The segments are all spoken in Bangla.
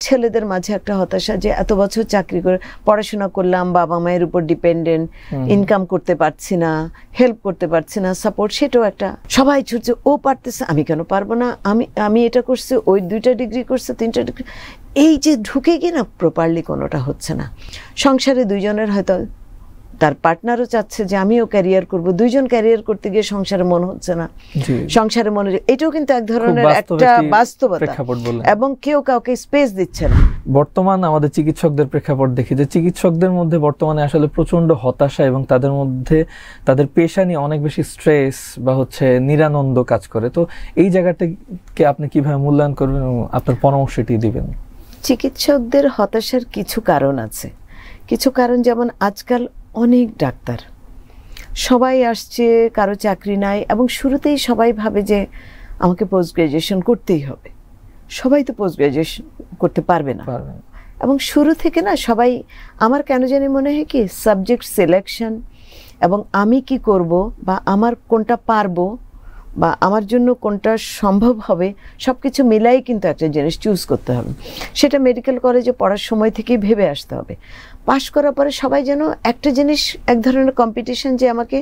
ছেলেদের মাঝে একটা হতাশা যে এত বছর চাকরি করে পড়াশোনা করলাম, বাবা মায়ের উপর ডিপেন্ডেন্ট, ইনকাম করতে পারছি না, হেল্প করতে পারছি না, সাপোর্ট, সেটাও একটা। সবাই ছুটছে, ও পারতেছে, আমি কেন পারবো না, আমি এটা করছি, ওই 2টা ডিগ্রি করছে, 3টা ডিগ্রি, এই যে ঢুকে গিয়ে না প্রপারলি কোনোটা হচ্ছে না। সংসারে দুইজনের হয়তো তার পার্টনারও চাচ্ছে যে আমিও ক্যারিয়ার করব, দুইজন ক্যারিয়ার করতে গিয়ে সংসারে মন হচ্ছে না, সংসারে মনোযোগ, এটাও কিন্তু এক ধরনের একটা বাস্তবতা, এবং কেউ কাউকে স্পেস দিচ্ছে না। বর্তমান আমাদের চিকিৎসকদের প্রেক্ষাপট দেখি যে চিকিৎসকদের মধ্যে বর্তমানে আসলে প্রচন্ড হতাশা, এবং তাদের মধ্যে তাদের পেশা নিয়ে অনেক বেশি স্ট্রেস বা নিরানন্দ কাজ করে। তো এই জায়গাটাকে আপনি কিভাবে মূল্যায়ন করবেন এবং আপনার পরামর্শটি দিবেন? চিকিৎসকদের হতাশার কিছু কারণ আছে, কিছু কারণ, যেমন আজকাল অনেক ডাক্তার, সবাই আসছে, কারো চাকরি নাই, এবং শুরুতেই সবাই ভাবে যে আমাকে পোস্ট গ্রাজুয়েশন করতেই হবে। সবাই তো পোস্ট গ্রাজুয়েশন করতে পারবে না, এবং শুরু থেকে না সবাই, আমার কেন জানি মনে হয় কি সাবজেক্ট সিলেকশন এবং আমি কি করব বা আমার কোনটা পারবো বা আমার জন্য কোনটা সম্ভব হবে, সব কিছু মিলাই কিন্তু একটা জিনিস চুজ করতে হবে। সেটা মেডিকেল কলেজে পড়ার সময় থেকেই ভেবে আসতে হবে। পাশ করার পরে সবাই যেন একটা জিনিস, এক ধরনের কম্পিটিশন, যে আমাকে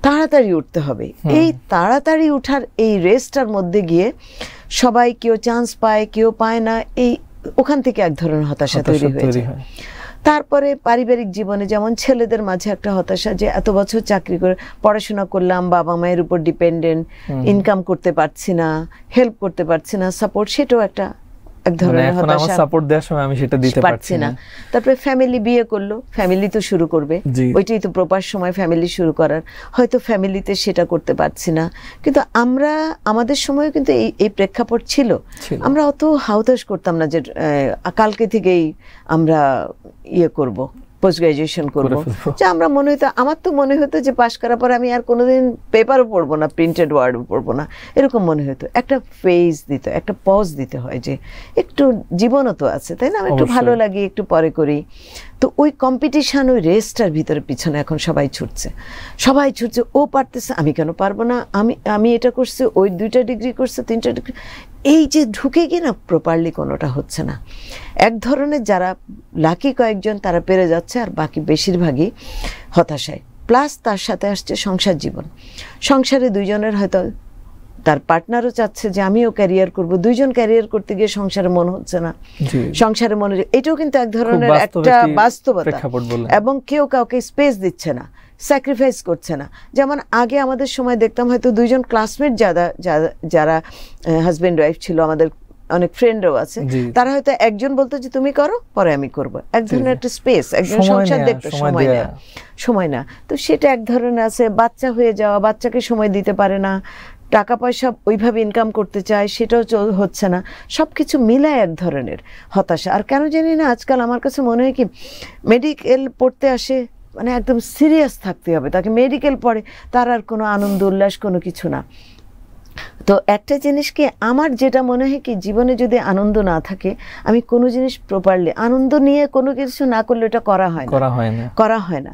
তাড়াতাড়ি উঠতে হবে। এই তাড়াতাড়ি উঠার এই রেসটার মধ্যে গিয়ে সবাই কেউ চান্স পায়, কেউ পায় না, এই ওখান থেকে এক ধরনের হতাশা তৈরি হয়ে যায়। তারপরে পারিবারিক জীবনে যেমন ছেলেদের মাঝে একটা হতাশা যে এত বছর চাকরি করে পড়াশোনা করলাম, বাবা মায়ের উপর ডিপেন্ডেন্ট, ইনকাম করতে পারছি না, হেল্প করতে পারছি না, সাপোর্ট, সেটাও একটা এক ধরনের হতাশা, সাপোর্ট দেওয়ার সময় আমি সেটা দিতে পারছি না। তারপরে ফ্যামিলি বিয়ে করলো, ফ্যামিলি তো শুরু করবে, ওইটাই তো প্রপার সময় ফ্যামিলি শুরু করার, হয়তো ফ্যামিলিতে সেটা করতে পারছি না। কিন্তু আমরা আমাদের সময় কিন্তু এই প্রেক্ষাপট ছিল, আমরা অত হাউতাশ করতাম না যে কালকে থেকেই আমরা করব, পোস্ট গ্রাজুয়েশন করবো। যে আমরা মনে হতো, আমার তো মনে হতো যে পাশ করার পর আমি আর কোনোদিন পেপারও পড়বো না, প্রিন্টেড ওয়ার্ডও পড়বো না, এরকম মনে হতো। একটা ফেজ দিতে, একটা পজ দিতে হয় যে একটু জীবনও তো আছে, তাই না, একটু ভালো লাগে, একটু পরে করি। তো ওই কম্পিটিশন, ওই রেসটার ভিতরে পিছনে এখন সবাই ছুটছে, ও পারতেছে, আমি কেন পারবো না, আমি এটা করছি, ওই 2টা ডিগ্রি করছে, 3টা ডিগ্রি, এই যে ঢুকে গিয়ে না প্রপারলি কোনোটা হচ্ছে না। এক ধরনের যারা লাকি কয়েকজন তারা পেরে যাচ্ছে, আর বাকি বেশিরভাগই হতাশায়। প্লাস তার সাথে আসছে সংসার জীবন, সংসারে দুইজনের হয়তো তার পার্টনারও চাচ্ছে যে আমিও ক্যারিয়ার করব, দুইজন ক্যারিয়ার করতে গিয়ে সংসারে মন হচ্ছে না, সংসারে মনোযোগ, এটাও কিন্তু এক ধরনের একটা বাস্তবতা, এবং কেউ কাউকে স্পেস দিচ্ছে না, স্যাক্রিফাইস করছে না। যেমন আগে আমাদের সময় দেখতাম হয়তো দুইজন ক্লাসমেট যারা হাজবেন্ড ওয়াইফ ছিল, আমাদের অনেক ফ্রেন্ডও আছে, তারা হয়তো একজন বলতো যে তুমি করো, পরে আমি করবো, এক ধরনের একটা স্পেস, একজন সংসার দেখতো, সময় না। তো সেটা এক ধরনের আছে। বাচ্চা হয়ে যাওয়া, বাচ্চাকে সময় দিতে পারে না, টাকা পয়সা ওইভাবে ইনকাম করতে চায়, সেটাও হচ্ছে না, সবকিছু মিলায় এক ধরনের হতাশা। আর কেন জানি না আজকাল আমার কাছে মনে হয় কি মেডিকেল পড়তে আসে মানে একদম সিরিয়াস থাকতে হবে, তাকে মেডিকেল পড়ে, তার আর কোনো আনন্দ উল্লাস কোনো কিছু না। তো একটা জিনিস কি, আমার যেটা মনে হয় কি, জীবনে যদি আনন্দ না থাকে, আমি কোনো জিনিস প্রপারলি আনন্দ নিয়ে কোনো কিছু না করলে এটা করা হয় না।